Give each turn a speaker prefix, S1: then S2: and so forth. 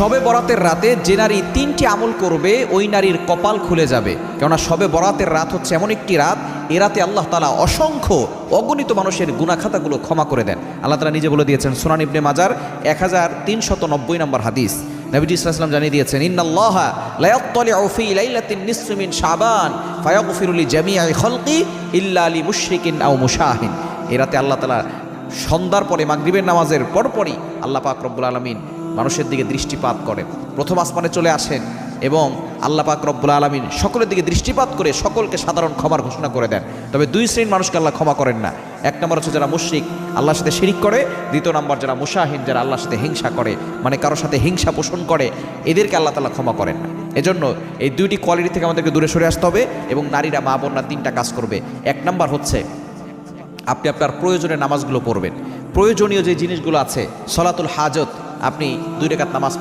S1: শবে বরাতের রাতে যে নারী 3টি আমল করবে ওই নারীর কপাল খুলে যাবে। কেননা শবে বরাতের রাত হচ্ছে এমন একটি রাত, এ রাতে আল্লাহ তাআলা অসংখ্য অগণিত মানুষের গুনাহখাতাগুলো ক্ষমা করে দেন। আল্লাহ তাআলা নিজে বলে দিয়েছেন সুনান ইবনে মাজার 1390 নম্বর হাদিস, নবীজি সাল্লাল্লাহু আলাইহি ওয়াসাল্লাম জানিয়ে দিয়েছেন, ইন্নাল্লাহা লা ইয়াত্তালিউ ফি লাইলাতিন নিসফি মিন শাবান ফায়াগফিরু লিজামিই খালকি ইল্লা লিমুশরিকিন আও মুশাহিন। এ রাতে আল্লাহ তাআলা সন্ধ্যার পরে মাগরিবের নামাজের পরপরই আল্লাহ পাক রব্বুল আলামিন মানুষের দিকে দৃষ্টিপাত করেন, প্রথম আসমানে চলে আসেন এবং আল্লাহ পাক রব্বুল আলামিন সকলের দিকে দৃষ্টিপাত করে সকলকে সাধারণ ক্ষমার ঘোষণা করে দেন। তবে দুই শ্রেণীর মানুষকে আল্লাহ ক্ষমা করেন না। এক নম্বর হচ্ছে যারা মুশরিক, আল্লাহর সাথে শিরিক করে। দ্বিতীয় নম্বর যারা মুশাহিন, যারা আল্লাহর সাথে হিংসা করে, মানে কারোর সাথে হিংসা পোষণ করে, এদেরকে আল্লাহ তাআলা ক্ষমা করেন না। এজন্য এই দুইটি কোয়ালিটি থেকে আমাদেরকে দূরে সরে আসতে হবে এবং নারীরা মা বোনরা 3টা কাজ করবে। এক নম্বর হচ্ছে আপনি আপনার প্রয়োজনীয় নামাজগুলো পড়বেন। প্রয়োজনীয় যে জিনিসগুলো আছে, সলাতুল হাজত, আপনি 2 রাকাত নামাজ